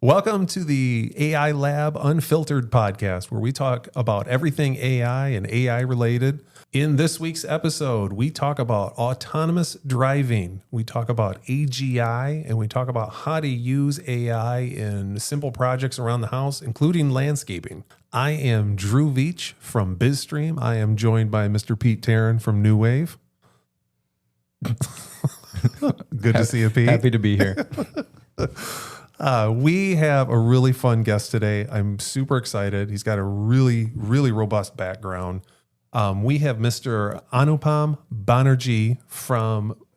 Welcome to the AI Lab Unfiltered podcast, where we talk about everything AI and AI related. In this week's episode, we talk about autonomous driving, we talk about AGI, and we talk about how to use AI in simple projects around the house, including landscaping. I am Drew Veach from BizStream. I am joined by Mr. Pete Tarrin from New Wave. Good to see you, Pete. Happy to be here. We have a really fun guest today. I'm super excited. He's got a really, really robust background. We have Mr. Anupam Banerjee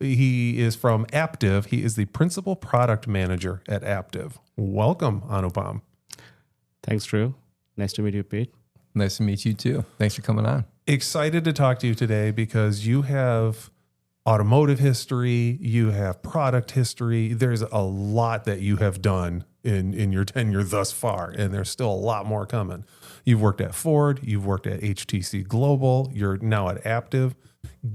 he is from Aptiv. He is the principal product manager at Aptiv. Welcome, Anupam. Thanks, Drew. Nice to meet you, Pete. Nice to meet you too. Thanks for coming on. Excited to talk to you today because you have automotive history, you have product history. There's a lot that you have done in your tenure thus far, and there's still a lot more coming. You've worked at Ford, you've worked at HTC Global, you're now at Aptiv.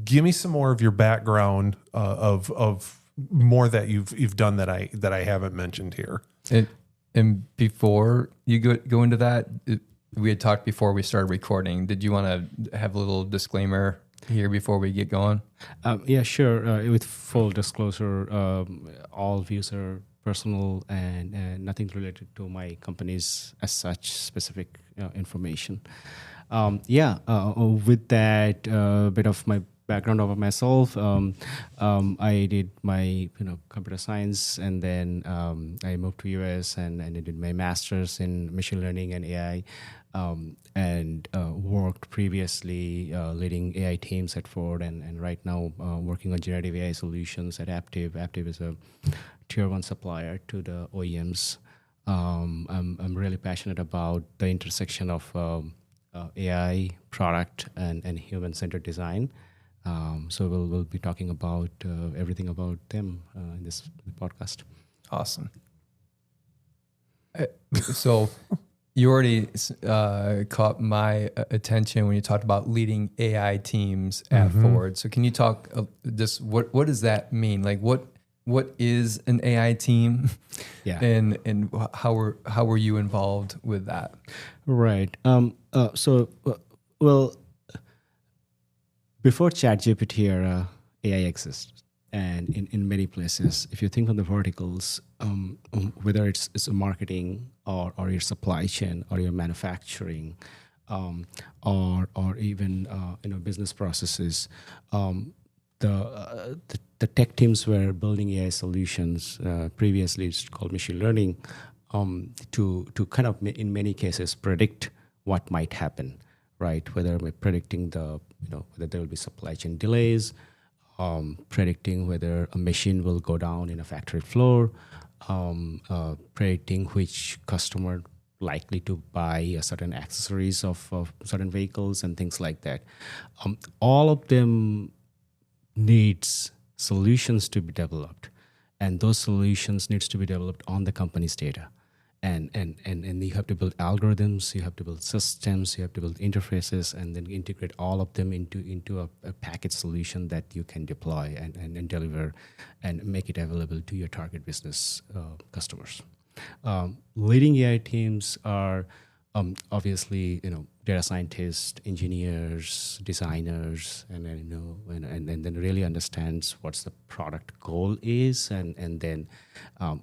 Give me some more of your background of more that you've done that I haven't mentioned here. And before you go into that, we had talked before we started recording. Did you want to have a little disclaimer here before we get going? Yeah, sure. With full disclosure, all views are personal and nothing related to my company's as such specific information. With that bit of my background over myself, I did my computer science, and then I moved to US and I did my master's in machine learning and AI. And worked previously leading AI teams at Ford, and right now working on generative AI solutions at Aptiv. Aptiv is a tier 1 supplier to the OEMs. I'm really passionate about the intersection of AI product and human-centered design. So we'll be talking about everything about them in this podcast. Awesome. So you already caught my attention when you talked about leading AI teams at Ford. So can you talk just what does that mean? Like what is an AI team? Yeah. And how were you involved with that? Right. Before ChatGPT era, AI exists. And in many places, if you think on the verticals, whether it's a marketing or your supply chain or your manufacturing, or even business processes, the tech teams were building AI solutions. Previously, it's called machine learning, to kind of in many cases predict what might happen, right? Whether we're predicting whether there will be supply chain delays. Predicting whether a machine will go down in a factory floor, predicting which customer likely to buy certain accessories of certain vehicles and things like that. All of them needs solutions to be developed, and those solutions needs to be developed on the company's data. And you have to build algorithms, you have to build systems, you have to build interfaces, and then integrate all of them into a package solution that you can deploy and deliver and make it available to your target business customers. Leading AI teams are obviously data scientists, engineers, designers, and then really understands what's the product goal is, and then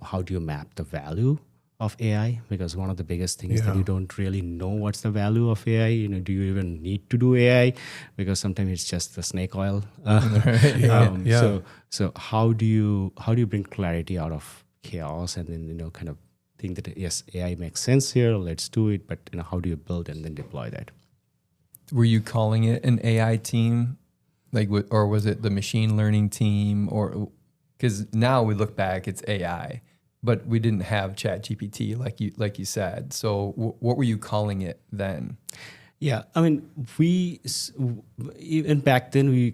how do you map the value of AI, because one of the biggest things is that you don't really know what's the value of AI. Do you even need to do AI? Because sometimes it's just the snake oil. So how do you bring clarity out of chaos, and then kind of think that yes, AI makes sense here, let's do it, but how do you build and then deploy that? Were you calling it an AI team, or was it the machine learning team, or because now we look back, it's AI. But we didn't have ChatGPT like you said. So what were you calling it then? Yeah, I mean, even back then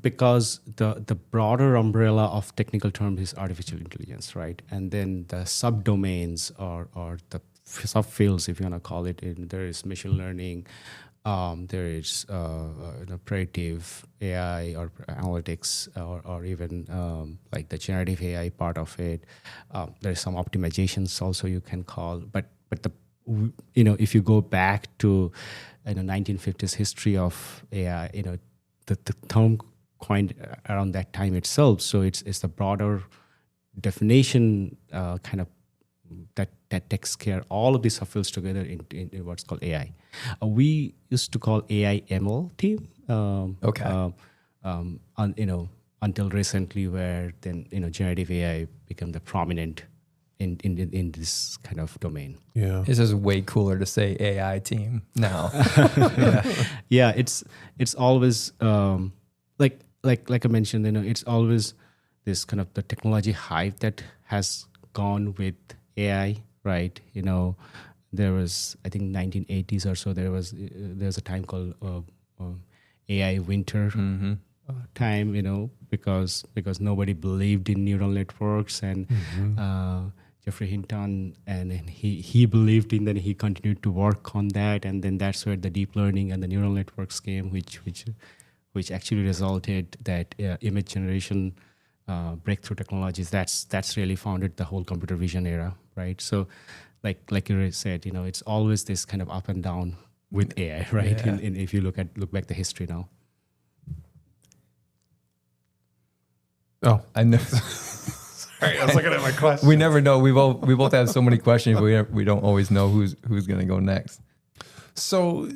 because the broader umbrella of technical terms is artificial intelligence, right? And then the subdomains or the subfields, if you want to call it, there is machine learning, There is predictive AI or analytics, or even like the generative AI part of it. There's some optimizations also you can call, but the if you go back to 1950s history of AI, the term coined around that time itself. So it's the broader definition kind of that takes care all of these subfields together in what's called AI. We used to call AI ML team. Okay. Until recently, where then generative AI became the prominent in this kind of domain. Yeah. This is way cooler to say AI team now. Yeah, it's always like I mentioned, it's always this kind of the technology hype that has gone with AI, right? There was, I think, 1980s or so. There's a time called AI winter time, because nobody believed in neural networks, and Jeffrey Hinton, and he believed in that. He continued to work on that, and then that's where the deep learning and the neural networks came, which actually resulted that image generation breakthrough technologies. That's really founded the whole computer vision era, right? So, like you said, it's always this kind of up and down with AI, right? Yeah. If you look back the history now. Oh, I know. sorry. I was looking at my question. We never know. We both have so many questions, but we don't always know who's going to go next. So,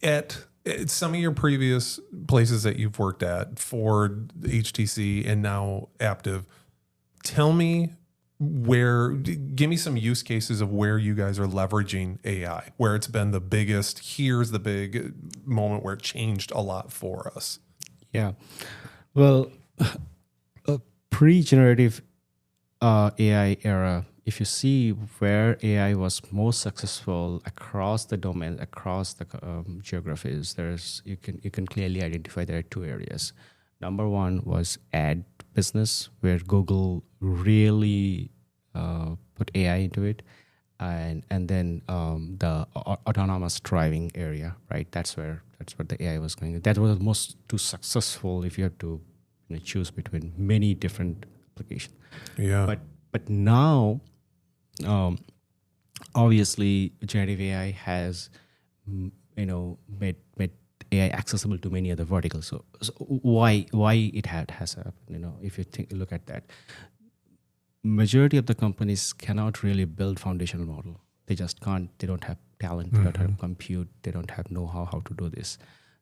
at some of your previous places that you've worked at, Ford, HTC, and now Aptiv, tell me give me some use cases of where you guys are leveraging AI, where it's been the biggest. Here's the big moment where it changed a lot for us. Yeah. Well, pre-generative AI era, if you see where AI was most successful across the domain, across the geographies, you can clearly identify there are two areas. Number one was ad business, where Google really put AI into it, and then the autonomous driving area, right? That's where the AI was going. That was most too successful if you have to choose between many different applications. Yeah. But now, obviously, generative AI has made AI accessible to many other verticals. So why it has happened? If you look at that, majority of the companies cannot really build foundational model. They just can't. They don't have talent. They don't have compute. They don't have know-how how to do this.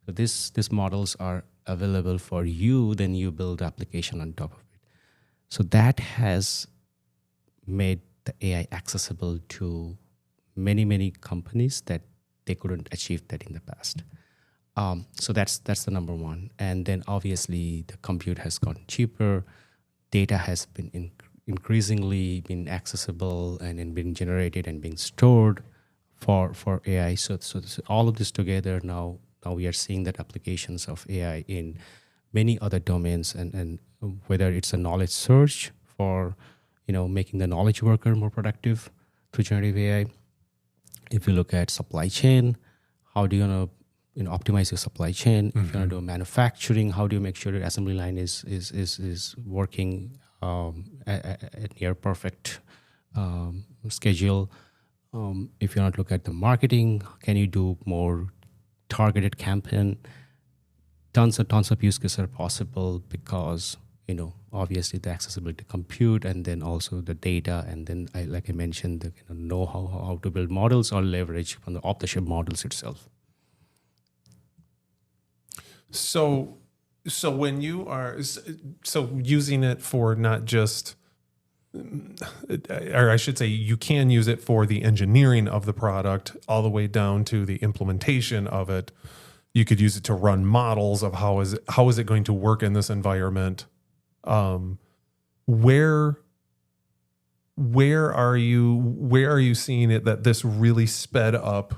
So these models are available for you. Then you build the application on top of it. So that has made the AI accessible to many companies that they couldn't achieve that in the past. So that's the number one. And then obviously the compute has gotten cheaper. Data has been increasingly been accessible and been generated and being stored for AI. So all of this together now we are seeing that applications of AI in many other domains, and whether it's a knowledge search for making the knowledge worker more productive through generative AI. If you look at supply chain, how do you optimize your supply chain? If you want to do manufacturing, how do you make sure your assembly line is working at near perfect schedule? If you want to look at the marketing, can you do more targeted campaign? Tons of use cases are possible because obviously the accessibility to compute, and then also the data, and then like I mentioned, the know how to build models or leverage from the off-the-shelf models itself. So when you are using it for not just, or I should say, you can use it for the engineering of the product all the way down to the implementation of it. You could use it to run models of how is it going to work in this environment. Where are you seeing it that this really sped up?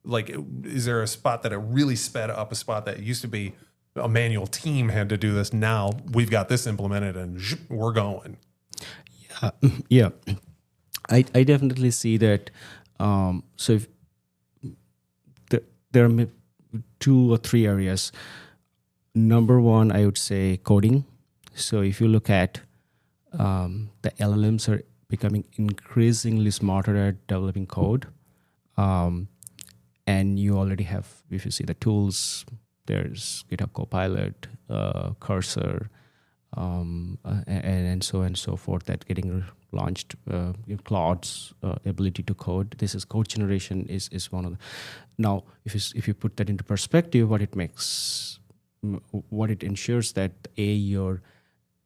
Like, is there a spot that it really sped up, a spot that used to be a manual team had to do this? Now we've got this implemented and we're going. Yeah. I definitely see that. So if there are 2 or 3 areas. Number one, I would say coding. So if you look at the LLMs are becoming increasingly smarter at developing code. And you already have, if you see the tools, there's GitHub Copilot, Cursor, and so on and so forth that getting launched. Claude's ability to code. This is code generation is one of the. Now, if you put that into perspective, what it ensures that your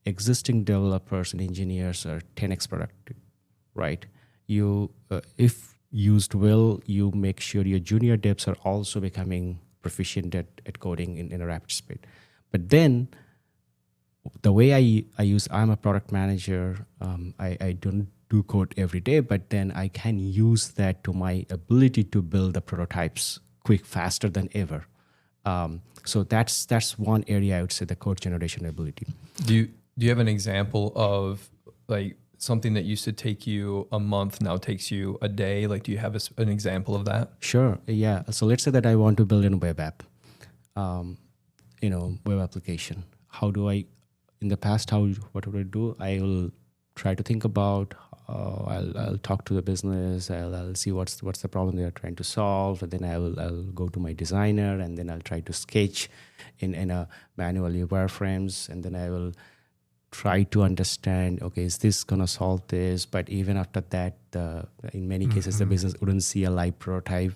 existing developers and engineers are 10x productive, right? You if used well, you make sure your junior devs are also becoming proficient at coding in a rapid speed. But then the way I'm a product manager. I don't do code every day, but then I can use that to my ability to build the prototypes faster than ever. So that's one area I would say, the code generation ability. Do you have an example of like something that used to take you a month now takes you a day? Like, do you have an example of that? Sure. Yeah. So let's say that I want to build a web app, web application. How do I, in the past, what would I do? I will try to think about, I'll talk to the business. I'll see what's the problem they are trying to solve. And then I'll go to my designer, and then I'll try to sketch in a manually wireframes. And then I will try to understand, okay, is this going to solve this? But even after that, in many cases, the business wouldn't see a live prototype.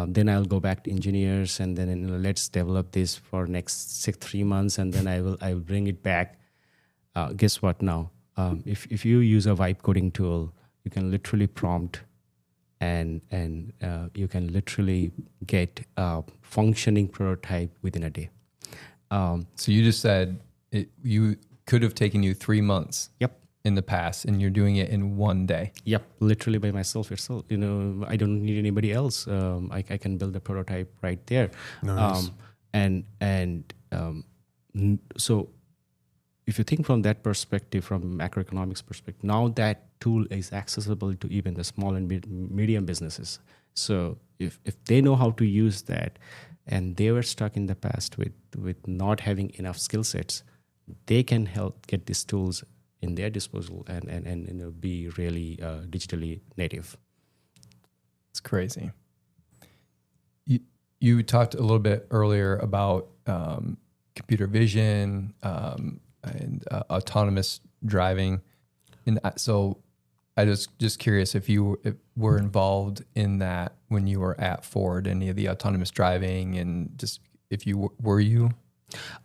Then I'll go back to engineers, and then let's develop this for next 3 months, and then I will bring it back. Guess what now? If you use a vibe coding tool, you can literally prompt, and you can literally get a functioning prototype within a day. So you just said you could have taken you 3 months. Yep. In the past, and you're doing it in one day. Yep, literally by myself itself. I don't need anybody else. I can build a prototype right there. Nice. So if you think from that perspective, from macroeconomics perspective, now that tool is accessible to even the small and medium businesses. So if they know how to use that, and they were stuck in the past with not having enough skill sets, they can help get these tools in their disposal and be really digitally native. It's crazy. You talked a little bit earlier about computer vision and autonomous driving, and so I just curious if you were involved in that when you were at Ford, any of the autonomous driving, and just if you were you.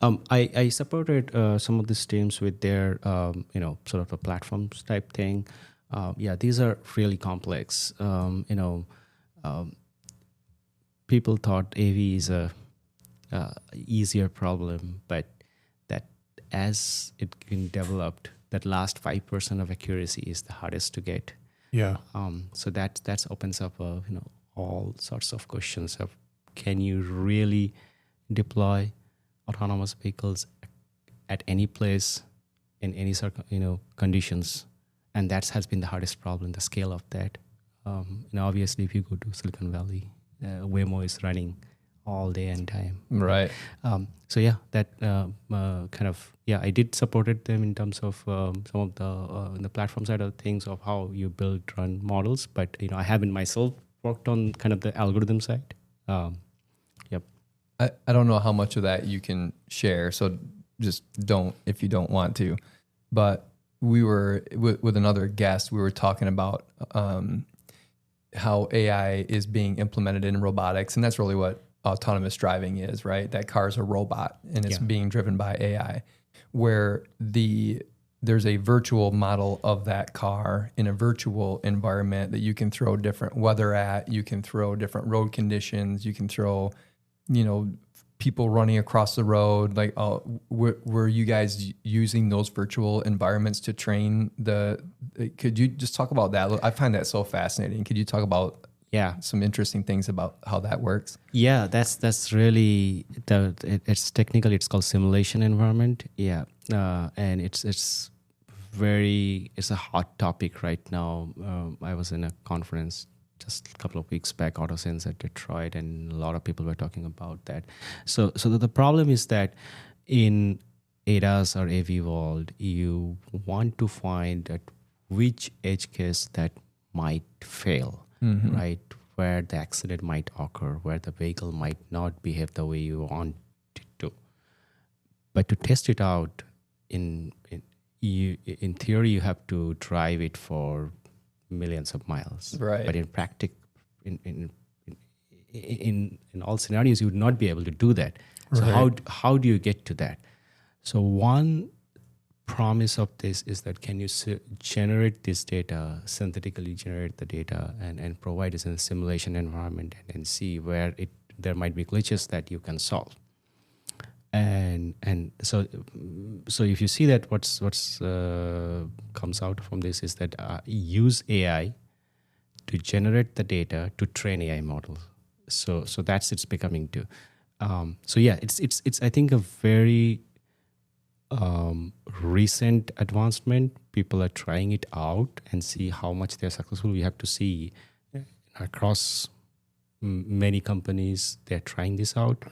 I supported some of these teams with their, sort of a platforms type thing. These are really complex. People thought AV is a easier problem, but that as it been developed, that last 5% of accuracy is the hardest to get. Yeah. So that opens up all sorts of questions of, can you really deploy autonomous vehicles at any place in any conditions? And that has been the hardest problem, the scale of that. Obviously, if you go to Silicon Valley, Waymo is running all day and time. Right. I did supported them in terms of some of the platform side of things of how you build, run models. But I haven't myself worked on kind of the algorithm side. I don't know how much of that you can share, so just don't if you don't want to. But we were with another guest, we were talking about how AI is being implemented in robotics, and that's really what autonomous driving is, right? That car is a robot, and it's being driven by AI, where there's a virtual model of that car in a virtual environment that you can throw different weather at, you can throw different road conditions, you can throw people running across the road. Like, were you guys using those virtual environments to train could you just talk about that? I find that so fascinating. Could you talk about some interesting things about how that works? Yeah, that's really, it's technically, it's called simulation environment. Yeah. And it's a hot topic right now. I was in a conference just a couple of weeks back, AutoSense at Detroit, and a lot of people were talking about that. So the problem is that in ADAS or AV world, you want to find that which edge case that might fail, right? Where the accident might occur, where the vehicle might not behave the way you want it to. But to test it out, in theory, you have to drive it for millions of miles. Right. But in practice, in all scenarios, you would not be able to do that. So how do you get to that? So one promise of this is that can you generate this data, synthetically generate the data, and provide it in a simulation environment and see where there might be glitches that you can solve. And so if you see that what's comes out from this is that use AI to generate the data to train AI models. So that's it's becoming too. So yeah, it's I think a very recent advancement. People are trying it out and see how much they're successful. We have to see across many companies they're trying this out.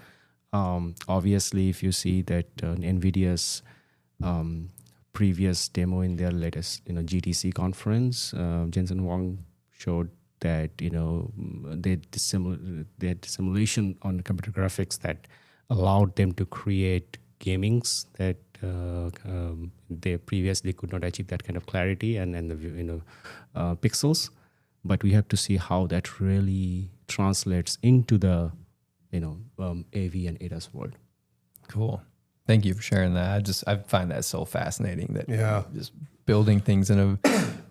Obviously, if you see that NVIDIA's previous demo in their latest GTC conference, Jensen Huang showed that they had simulation on computer graphics that allowed them to create gamings that they previously could not achieve that kind of clarity and the pixels. But we have to see how that really translates into the AV and ADAS world. Cool. Thank you for sharing that. I find that so fascinating that just building things in a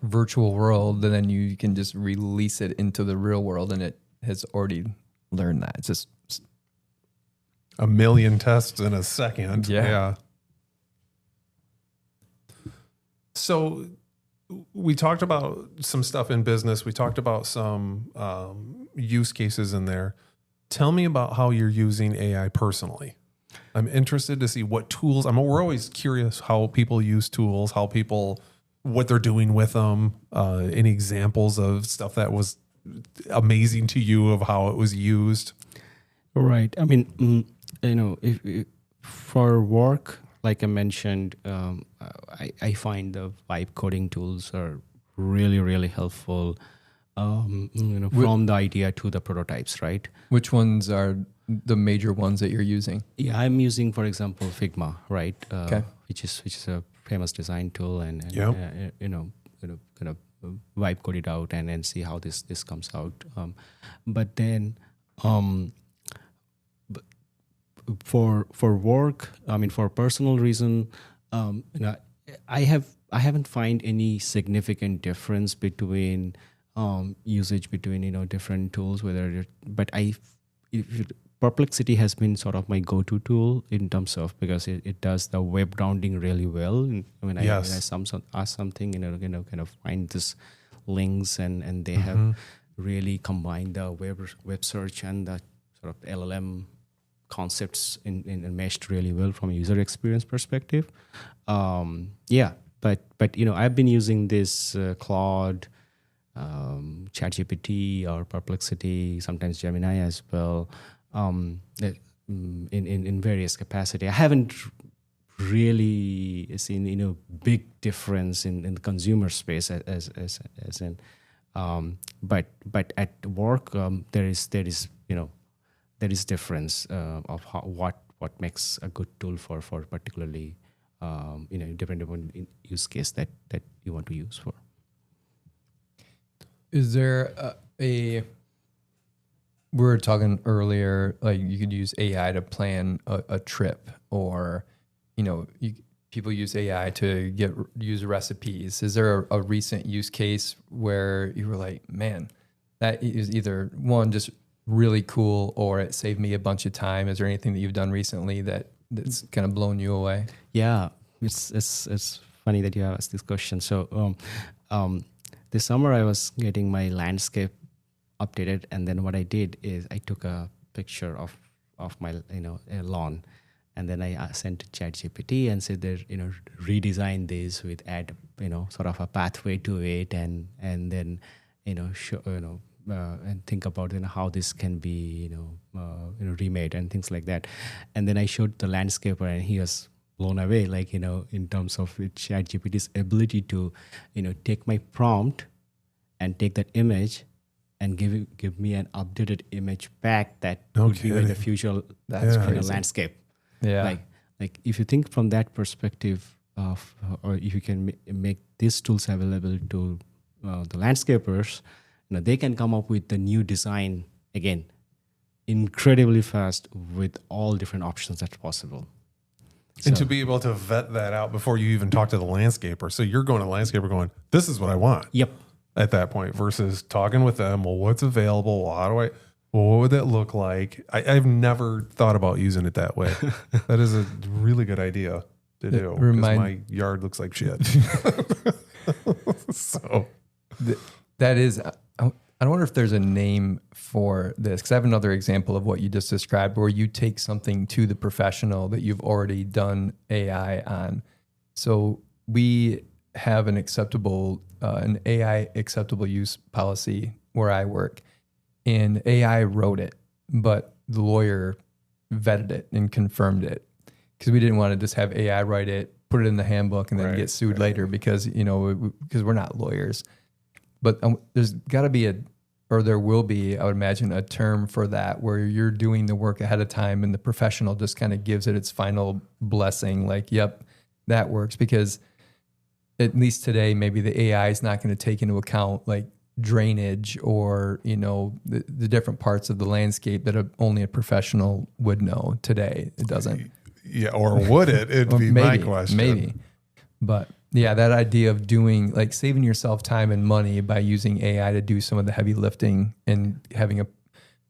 virtual world, and then you can just release it into the real world, and it has already learned that. It's just a million tests in a second. Yeah. So we talked about some stuff in business. We talked about some use cases in there. Tell me about how you're using AI personally. I'm interested to see what tools. We're always curious how people use tools, what they're doing with them. Any examples of stuff that was amazing to you of how it was used? Right. I mean, if for work, like I mentioned, I find the vibe coding tools are really, really helpful. From the idea to the prototypes, right? Which ones are the major ones that you're using? Yeah, I'm using, for example, Figma, right? Okay. Which is a famous design tool, and kind of vibe code it out and see how this comes out. But then, for work, for personal reason, I haven't find any significant difference between usage between different tools. Perplexity has been sort of my go-to tool in terms of because it does the web rounding really well. When I ask something, kind of find this links and they have really combined the web search and the sort of LLM concepts in meshed really well from a user experience perspective. But I've been using this Claude, ChatGPT or Perplexity, sometimes Gemini as well, in various capacity. I haven't really seen big difference in the consumer space as in, but at work there is difference of what makes a good tool for particularly depending on use case that you want to use for. Is there we were talking earlier, like you could use AI to plan a trip, or people use AI to use recipes. Is there a recent use case where you were like, man, that is either one just really cool or it saved me a bunch of time? Is there anything that you've done recently that's kind of blown you away? Yeah, it's funny that you asked this question. So this summer I was getting my landscape updated, and then what I did is I took a picture of my a lawn, and then I sent to ChatGPT and said that redesign this with add sort of a pathway to it, and then and think about how this can be remade and things like that. And then I showed the landscaper, and he was blown away, like in terms of ChatGPT's ability to take my prompt and take that image and give me an updated image back that would be like the future landscape. Yeah. Like if you think from that perspective of, or if you can make these tools available to the landscapers, they can come up with the new design again incredibly fast with all different options that's possible. And to be able to vet that out before you even talk to the landscaper. So you're going to the landscaper going, this is what I want. Yep. At that point, versus talking with them, well, what's available? Well, what would that look like? I've never thought about using it that way. That is a really good idea to do, because my yard looks like shit. So that is, I wonder if there's a name for this, because I have another example of what you just described, where you take something to the professional that you've already done AI on. So we have an AI acceptable use policy where I work, and AI wrote it, but the lawyer vetted it and confirmed it, because we didn't want to just have AI write it, put it in the handbook, and then get sued later because we're not lawyers. But there's got to be there will be, I would imagine, a term for that, where you're doing the work ahead of time and the professional just kind of gives it its final blessing, like, yep, that works. Because at least today, maybe the AI is not going to take into account like drainage or, the different parts of the landscape that only a professional would know today. It doesn't. Yeah, or would it? It'd be my question. Maybe. But yeah, that idea of doing, like, saving yourself time and money by using AI to do some of the heavy lifting and having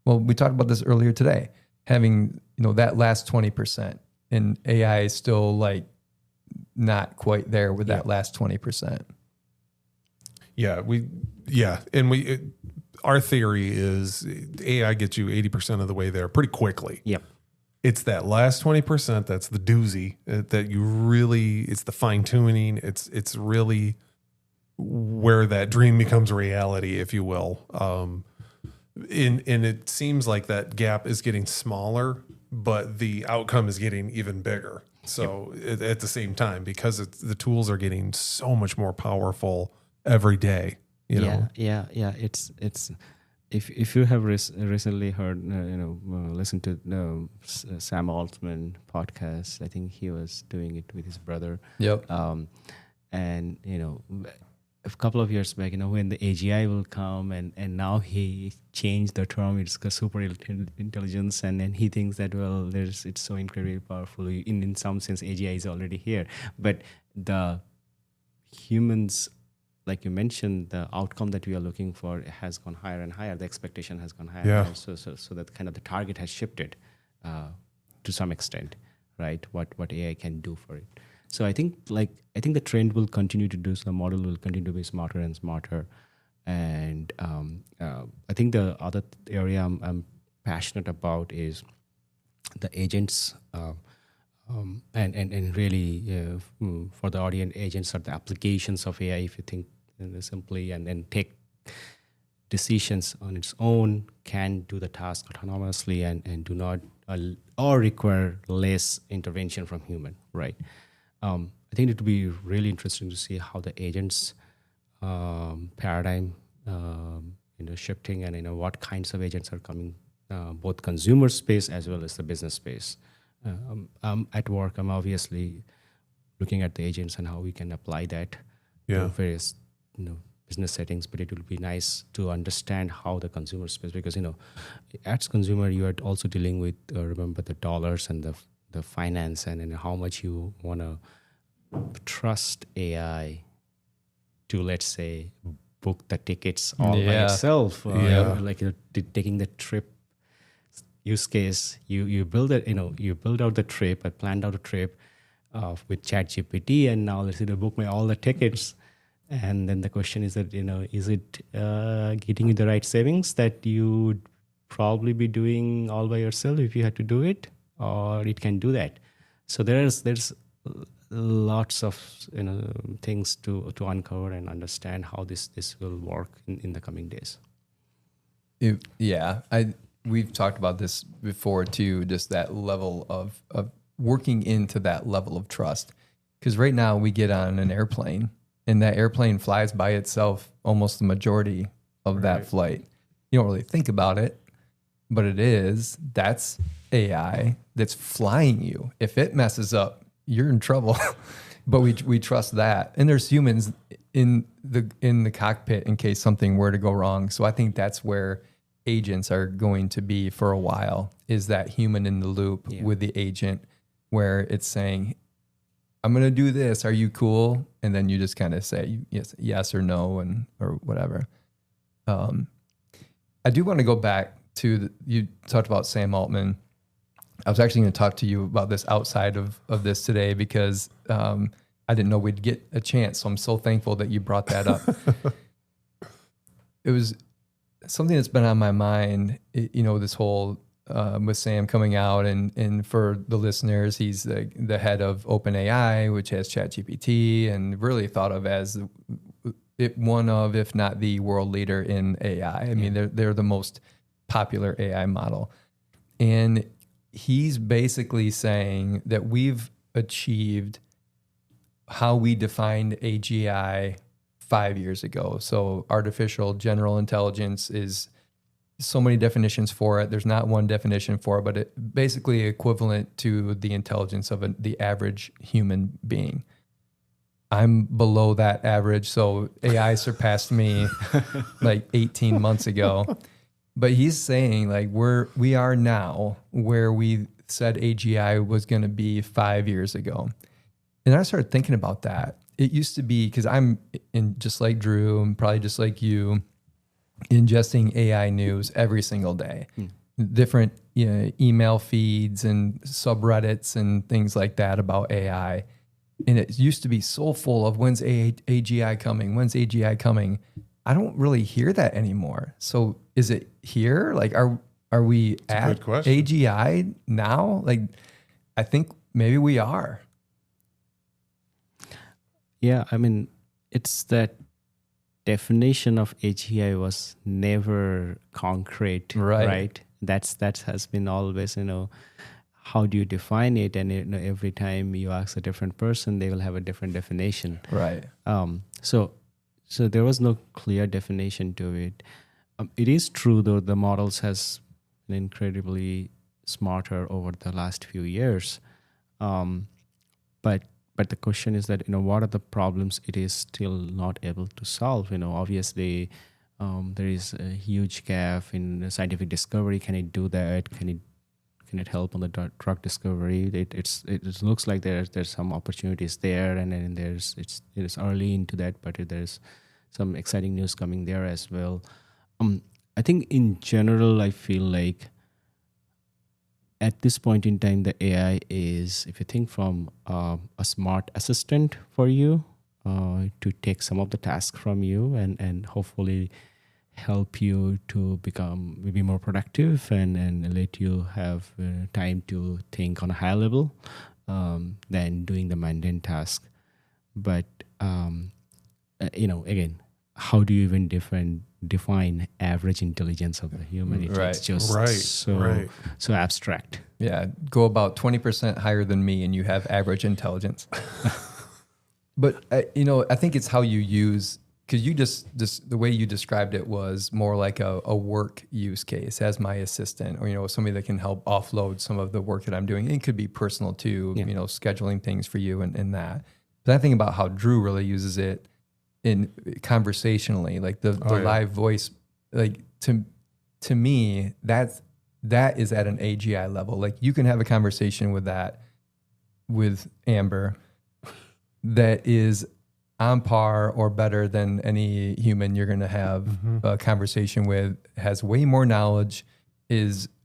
we talked about this earlier today, having, that last 20%, and AI is still like not quite there with that last 20%. Our theory is AI gets you 80% of the way there pretty quickly. Yep. It's that last 20% that's the doozy, that you really, it's the fine tuning. It's really where that dream becomes reality, if you will. And it seems like that gap is getting smaller, but the outcome is getting even bigger. So at the same time, because the tools are getting so much more powerful every day. Yeah. It's if you have recently heard, listened to Sam Altman podcast. I think he was doing it with his brother. Yep. And a couple of years back, when the AGI will come, and now he changed the term. It's Superintelligence, and then he thinks that it's so incredibly powerful. In some sense, AGI is already here, but the humans, like you mentioned, the outcome that we are looking for has gone higher and higher. The expectation has gone higher. Yeah. And higher. So that kind of the target has shifted to some extent, right? What AI can do for it. So I think the trend will continue to do so. The model will continue to be smarter and smarter. And I think the other area I'm passionate about is the agents. And really, for the audience, agents are the applications of AI, if you think simply, and then take decisions on its own, can do the task autonomously, and do not or require less intervention from human, right? I think it would be really interesting to see how the agents paradigm shifting, and what kinds of agents are coming, both consumer space as well as the business space. At work, I'm obviously looking at the agents and how we can apply that to various business settings, but it will be nice to understand how the consumer space, because as consumer you are also dealing with remember the dollars and the finance, and how much you want to trust AI to, let's say, book the tickets all by itself, like taking the trip use case. You build it, you build out the trip. I planned out a trip with ChatGPT, and now let's say to book all the tickets. And then the question is that, is it getting you the right savings that you would probably be doing all by yourself if you had to do it, or it can do that. So there's lots of things to uncover and understand how this will work in the coming days. We've talked about this before too, just that level of working into that level of trust. Because right now we get on an airplane and that airplane flies by itself almost the majority of that flight. You don't really think about it, but that's AI that's flying you. If it messes up, you're in trouble. But we trust that. And there's humans in the cockpit in case something were to go wrong. So I think that's where agents are going to be for a while, is that human in the loop with the agent, where it's saying, I'm going to do this. Are you cool? And then you just kind of say yes or no, or whatever. I do want to go back to, you talked about Sam Altman. I was actually going to talk to you about this outside of this today, because I didn't know we'd get a chance. So I'm so thankful that you brought that up. It was something that's been on my mind, this whole with Sam coming out, and for the listeners, he's the head of OpenAI, which has ChatGPT, and really thought of as one of, if not the world leader in AI. I mean, they're the most popular AI model. And he's basically saying that we've achieved how we defined AGI 5 years ago. So artificial general intelligence is so many definitions for it. There's not one definition for it, but it basically equivalent to the intelligence of the average human being. I'm below that average, so AI surpassed me like 18 months ago. But he's saying like we are now where we said AGI was going to be 5 years ago. And I started thinking about that. It used to be, because I'm just like Drew, and probably just like you, ingesting AI news every single day, different email feeds and subreddits and things like that about AI. And it used to be so full of when's AGI coming? When's AGI coming? I don't really hear that anymore. So is it here? Like, are we at AGI now? Like, I think maybe we are. Yeah, I mean, it's that definition of AGI was never concrete, right? That has been always, how do you define it? And every time you ask a different person, they will have a different definition, right? So there was no clear definition to it. It is true, though, the models has been incredibly smarter over the last few years, but the question is that, what are the problems it is still not able to solve? Obviously, there is a huge gap in scientific discovery. Can it do that? Can it help on the drug discovery? It looks like there's some opportunities there, and then it is early into that, but there's some exciting news coming there as well. I think in general, I feel like at this point in time, the AI is, if you think from a smart assistant for you to take some of the tasks from you and hopefully help you to become maybe more productive and let you have time to think on a higher level than doing the mundane task. But, again, how do you even define average intelligence of a human? It's just so abstract. Yeah, go about 20% higher than me and you have average intelligence. But I think it's how you use, because you just the way you described it was more like a work use case as my assistant, or somebody that can help offload some of the work that I'm doing. It could be personal too, scheduling things for you and that. But I think about how Drew really uses it in conversationally, like the live voice, like to me, that is at an AGI level. Like you can have a conversation with Amber that is on par or better than any human you're going to have a conversation with, has way more knowledge,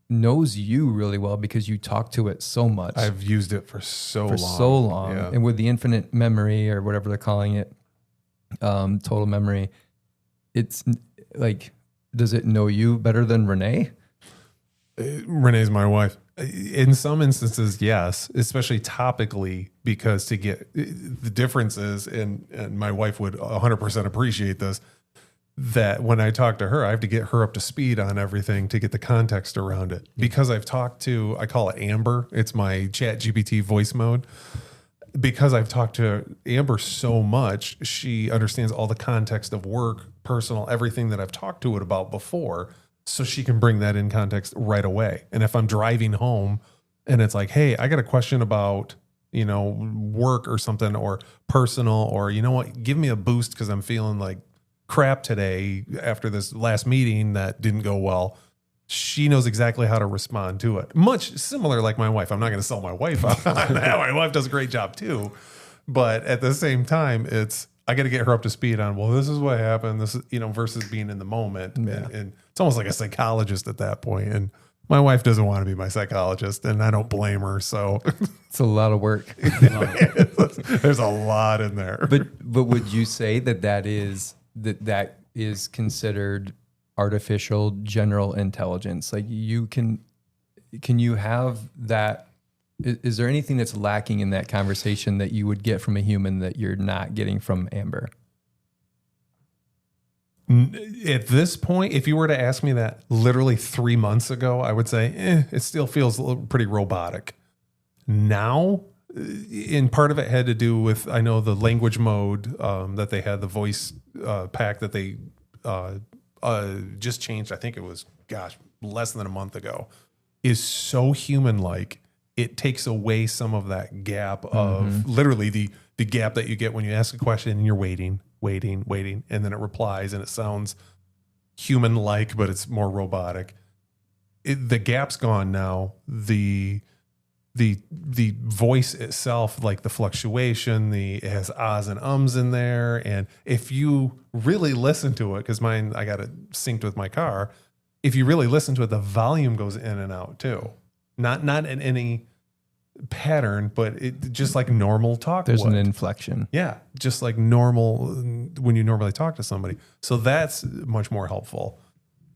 knows you really well because you talk to it so much. I've used it for so long. Yeah. And with the infinite memory or whatever they're calling it, total memory, it's like, does it know you better than Renee? Renee's my wife. In some instances, yes, especially topically, because to get the differences, and my wife would 100% appreciate this. that when I talk to her, I have to get her up to speed on everything to get the context around it. Because I've talked to, I call it Amber. It's my ChatGPT voice mode. Because I've talked to Amber so much, she understands all the context of work, personal, everything that I've talked to it about before. So she can bring that in context right away. And if I'm driving home and it's like, hey, I got a question about, work or something, or personal, or you know what, give me a boost because I'm feeling like crap today after this last meeting that didn't go well. She knows exactly how to respond to it. Much similar like my wife. I'm not going to sell my wife out on that. My wife does a great job too. But at the same time, I got to get her up to speed on, well, this is what happened. This is, versus being in the moment. Yeah. And it's almost like a psychologist at that point. And my wife doesn't want to be my psychologist, and I don't blame her. So It's a lot of work. there's a lot in there. But would you say that is considered artificial general intelligence? Like can you have that? Is there anything that's lacking in that conversation that you would get from a human that you're not getting from Amber? At this point, if you were to ask me that literally 3 months ago, I would say, it still feels pretty robotic. Now, in part of it had to do with, I know the language mode that they had, the voice pack that they just changed. I think it was, less than a month ago, is so human-like. It takes away some of that gap of literally the gap that you get when you ask a question and you're waiting, and then it replies and it sounds human-like, but it's more robotic. The gap's gone now. The voice itself, like the fluctuation, it has ahs and ums in there. And if you really listen to it, because mine, I got it synced with my car. If you really listen to it, the volume goes in and out too. Not in any pattern, but it just like normal talk. There's an inflection. Yeah, just like normal when you normally talk to somebody. So that's much more helpful.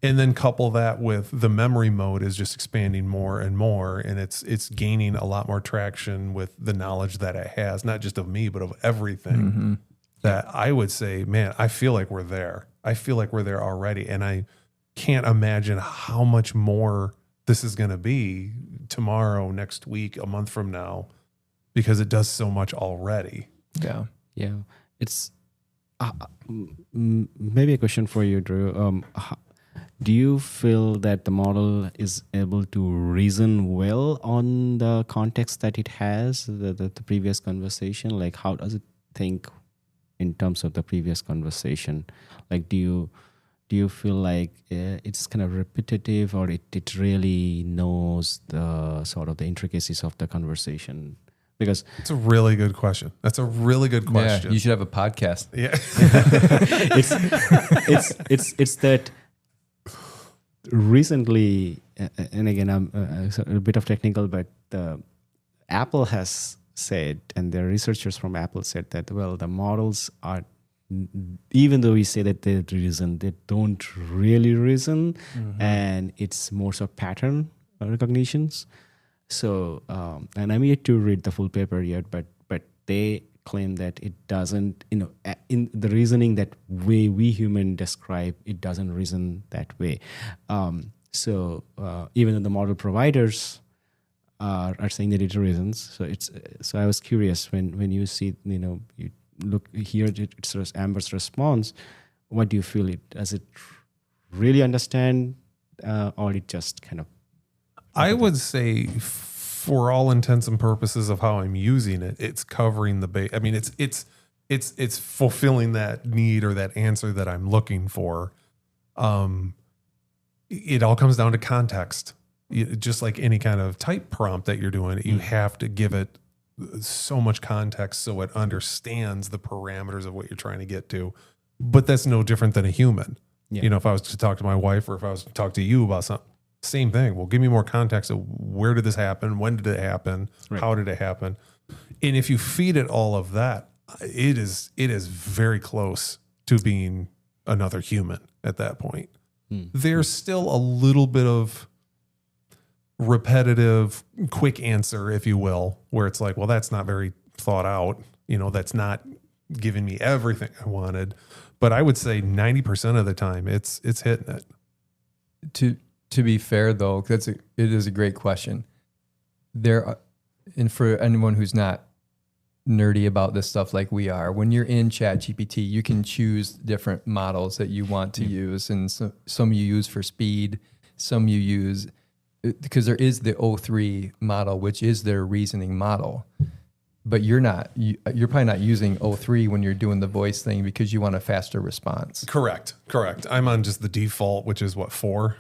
And then couple that with the memory mode is just expanding more and more, and it's gaining a lot more traction with the knowledge that it has, not just of me, but of everything. That I would say, man, I feel like we're there. I feel like we're there already, and I can't imagine how much more this is going to be tomorrow, next week, a month from now, because it does so much already. Yeah. It's maybe a question for you, Drew. Do you feel that the model is able to reason well on the context that it has, the previous conversation? Like, how does it think in terms of the previous conversation? Like, do you feel like it's kind of repetitive, or it really knows the sort of the intricacies of the conversation? Because it's a really good question. That's a really good question. Yeah, you should have a podcast. Yeah. it's that recently, and again, I'm a bit of technical, but Apple has said, and the researchers from Apple said that, well, the models are, even though we say that they reason, they don't really reason, and it's more so pattern recognitions. So, and I'm yet to read the full paper yet, but they claim that it doesn't, in the reasoning that way we human describe, it doesn't reason that way. So even though the model providers are saying that it reasons, so I was curious when you see, you look here, it's Amber's response. What do you feel? Does it really understand, or it just kind of? I would say, for all intents and purposes of how I'm using it, it's covering the base. I mean, it's fulfilling that need or that answer that I'm looking for. It all comes down to context. Just like any kind of type prompt that you're doing, you have to give it so much context so it understands the parameters of what you're trying to get to. But that's no different than a human. Yeah. If I was to talk to my wife, or if I was to talk to you about something, same thing. Well, give me more context of where did this happen? When did it happen? Right. How did it happen? And if you feed it all of that, it is very close to being another human at that point. There's still a little bit of repetitive, quick answer, if you will, where it's like, well, that's not very thought out. That's not giving me everything I wanted. But I would say 90% of the time it's hitting it. To be fair though, it is a great question. And for anyone who's not nerdy about this stuff like we are, when you're in ChatGPT, you can choose different models that you want to use, and some you use for speed, some you use because there is the O3 model, which is their reasoning model. But you're probably not using O3 when you're doing the voice thing because you want a faster response. Correct. I'm on just the default, which is what, 4?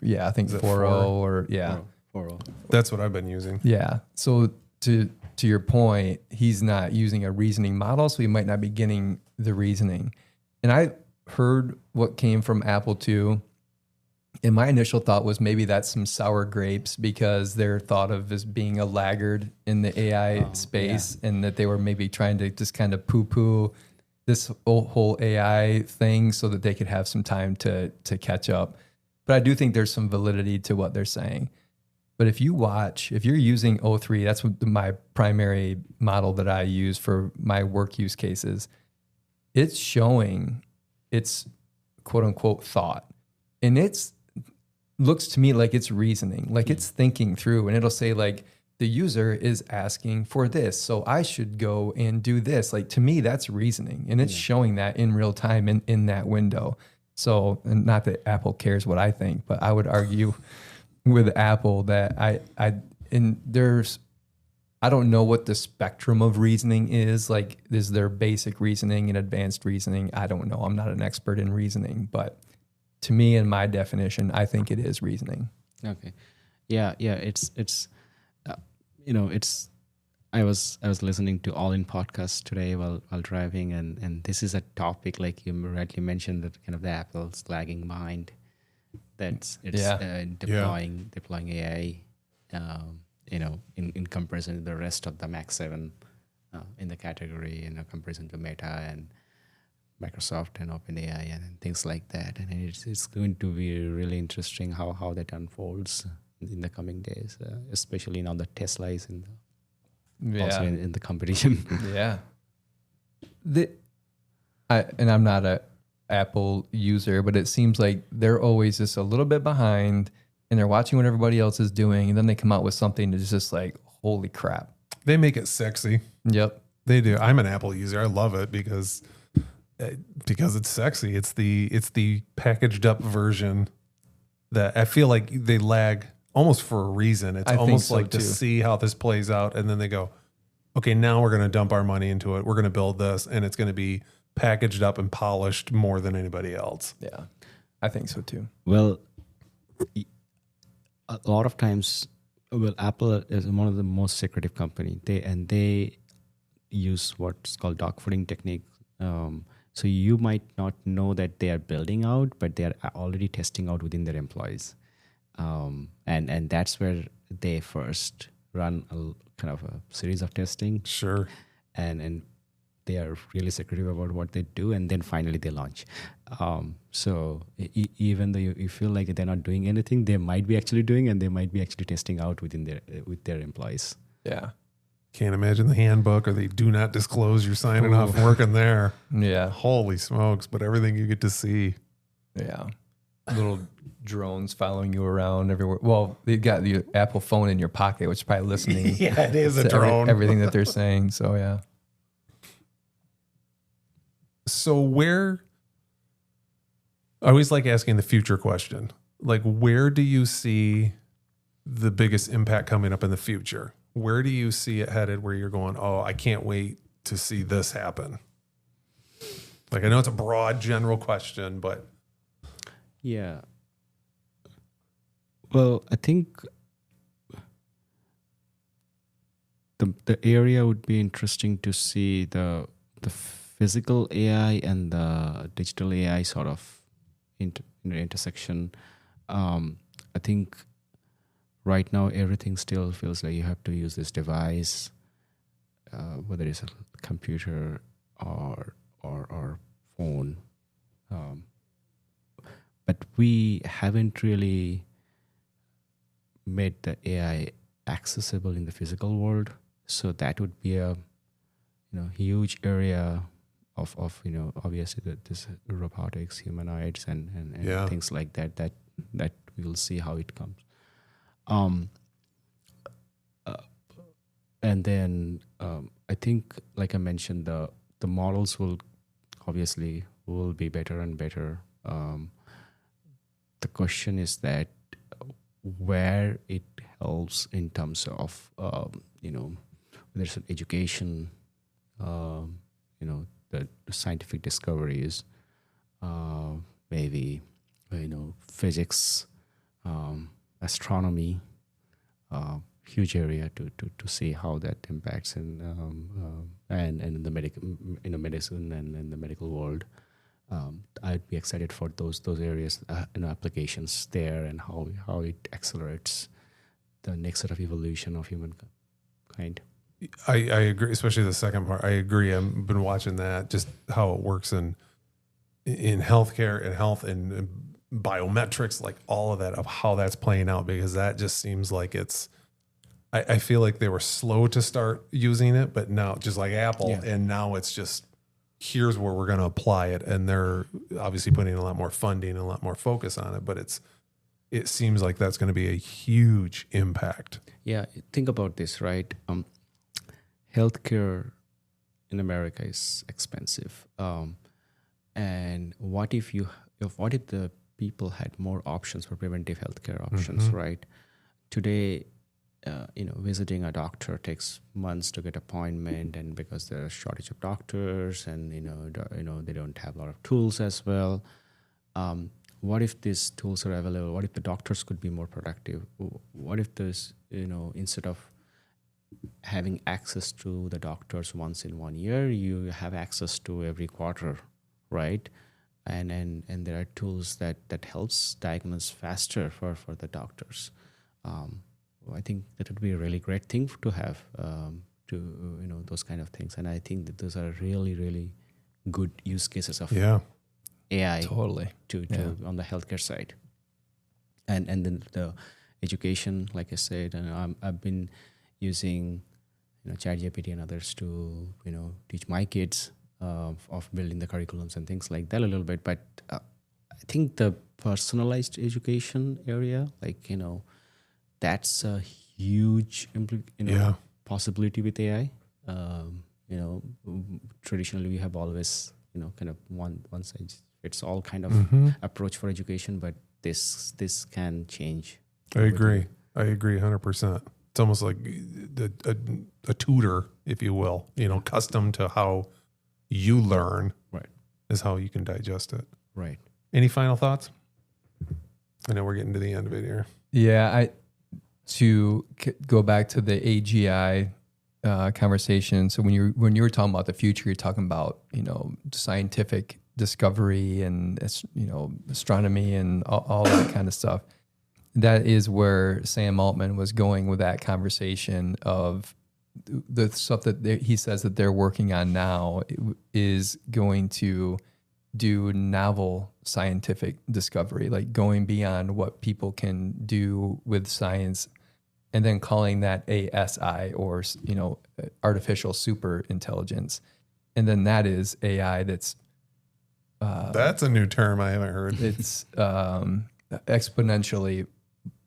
Yeah, I think 4.0 or yeah. 4.0. That's what I've been using. Yeah. So to your point, he's not using a reasoning model, so he might not be getting the reasoning. And I heard what came from Apple too. And my initial thought was maybe that's some sour grapes because they're thought of as being a laggard in the AI space, and that they were maybe trying to just kind of poo-poo this whole AI thing so that they could have some time to catch up. But I do think there's some validity to what they're saying. But if you're using O3, that's my primary model that I use for my work use cases. It's showing its quote unquote thought. And looks to me like it's reasoning, like it's thinking through, and it'll say like the user is asking for this, so I should go and do this. Like to me, that's reasoning, and it's showing that in real time in that window. So, and not that Apple cares what I think, but I would argue with Apple that I don't know what the spectrum of reasoning is. Like, is there basic reasoning and advanced reasoning? I don't know. I'm not an expert in reasoning, but to me, in my definition, I think it is reasoning. Okay, yeah. It's I was listening to All In podcast today while driving, and this is a topic like you rightly mentioned, that kind of the Apple's lagging mind. That's deploying AI, in comparison to the rest of the Mac 7 in the category, in a comparison to Meta and Microsoft and OpenAI and things like that. And it's going to be really interesting how that unfolds in the coming days, especially now that Tesla is also in the competition. Yeah. I'm not a Apple user, but it seems like they're always just a little bit behind, and they're watching what everybody else is doing, and then they come out with something that's just like, holy crap. They make it sexy. Yep. They do. I'm an Apple user. I love it because it's sexy. It's the packaged up version that I feel like they lag almost for a reason. It's almost like to see how this plays out, and then they go, okay, now we're going to dump our money into it. We're going to build this, and it's going to be packaged up and polished more than anybody else. Yeah, I think so too. Well, a lot of times, Apple is one of the most secretive company. They use what's called dogfooding technique. So you might not know that they are building out, but they are already testing out within their employees. And that's where they first run a kind of a series of testing. Sure. And they are really secretive about what they do, and then finally they launch. So even though you feel like they're not doing anything, they might be actually doing, and they might be actually testing out with their employees. Yeah. Can't imagine the handbook, or they do not disclose you're signing off working there. Yeah. Holy smokes, but everything you get to see. Yeah. Little drones following you around everywhere. Well, they've got the Apple phone in your pocket, which is probably listening. Yeah, it is a drone. Everything that they're saying. So, yeah. So I always like asking the future question. Like, where do you see the biggest impact coming up in the future? Where do you see it headed where you're going, oh, I can't wait to see this happen? Like, I know it's a broad general question, but. Yeah. Well, I think the area would be interesting to see the physical AI and the digital AI sort of intersection. I think right now everything still feels like you have to use this device, whether it's a computer or phone. But we haven't really made the AI accessible in the physical world. So that would be a huge area of obviously this robotics, humanoids, and Yeah. things like that we will see how it comes. Um, and then I think, like I mentioned, the models will obviously will be better and better. The question is that where it helps in terms of there's an education, the scientific discoveries, maybe physics, astronomy, huge area to see how that impacts and in the medicine and in the medical world. I'd be excited for those areas, applications there, and how it accelerates the next sort of evolution of humankind. I agree, especially the second part. I agree. I've been watching that, just how it works in healthcare and health and biometrics, like all of that, of how that's playing out, because that just seems like it's, I feel like they were slow to start using it, but now, just like Apple, and now it's just, here's where we're going to apply it. And they're obviously putting a lot more funding and a lot more focus on it, but it seems like that's going to be a huge impact. Yeah. Think about this, right? Healthcare in America is expensive. And what if the people had more options for preventive healthcare options, right? Today, visiting a doctor takes months to get appointment, and because there's a shortage of doctors, and they don't have a lot of tools as well. What if these tools are available? What if the doctors could be more productive? What if there's instead of having access to the doctors once in 1 year, you have access to every quarter, right? And there are tools that helps diagnose faster for the doctors. I think that would be a really great thing to have, those kind of things. And I think that those are really, really good use cases of AI Totally. to on the healthcare side. And then the education, like I said, and I've been using ChatGPT and others to teach my kids of building the curriculums and things like that a little bit. But I think the personalized education area, that's a huge possibility with AI. Traditionally we have always kind of one size fits all kind of approach for education, but this can change. I agree 100%. It's almost like a tutor, if you will, custom to how you learn, right, is how you can digest it. Right. Any final thoughts? I know we're getting to the end of it here. Yeah, to go back to the AGI conversation. So when you were talking about the future, you're talking about scientific discovery and astronomy and all that kind of stuff. That is where Sam Altman was going with that conversation of the stuff that he says that they're working on now is going to do novel scientific discovery, like going beyond what people can do with science, and then calling that ASI, or artificial super intelligence, and then that is AI that's a new term I haven't heard. It's exponentially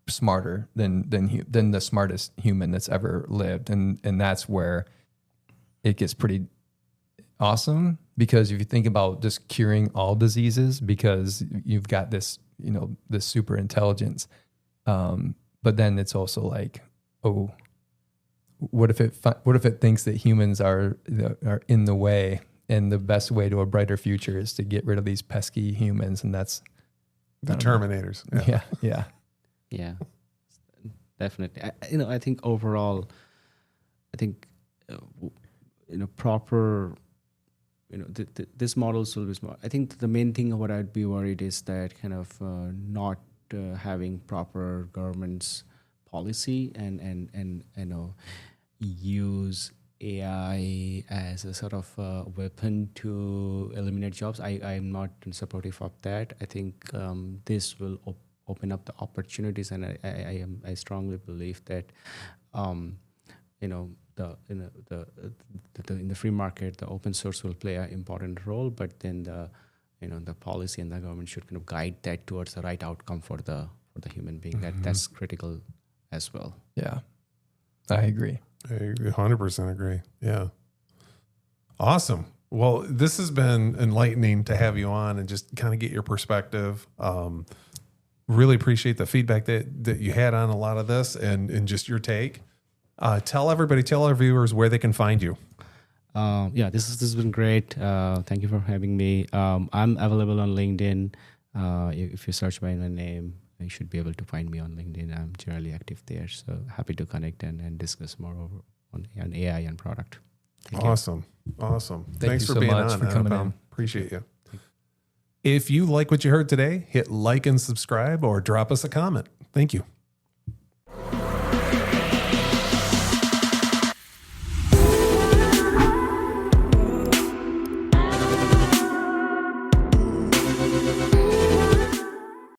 smarter than the smartest human that's ever lived, and that's where it gets pretty awesome, because if you think about just curing all diseases, because you've got this this super intelligence, but then it's also like, oh, what if it thinks that humans are in the way, and the best way to a brighter future is to get rid of these pesky humans, and that's the Terminators. Yeah, definitely. I think overall, proper, this models will be smart. I think the main thing what I'd be worried is that kind of not having proper government's policy and use AI as a sort of weapon to eliminate jobs. I'm not supportive of that. I think this will open up the opportunities, and I strongly believe that in the free market, the open source will play an important role, but then the policy and the government should kind of guide that towards the right outcome for the human being. That's critical as well. Yeah, I agree. I 100% agree. Yeah. Awesome. Well, this has been enlightening to have you on and just kind of get your perspective. Really appreciate the feedback that you had on a lot of this and just your take. Tell our viewers where they can find you. This has been great. Thank you for having me. I'm available on LinkedIn. If you search by my name, you should be able to find me on LinkedIn. I'm generally active there. So happy to connect and discuss more on AI and product. Awesome. Thanks you for so being much on, for coming Anupam. in. Appreciate you. If you like what you heard today, hit like and subscribe or drop us a comment. Thank you.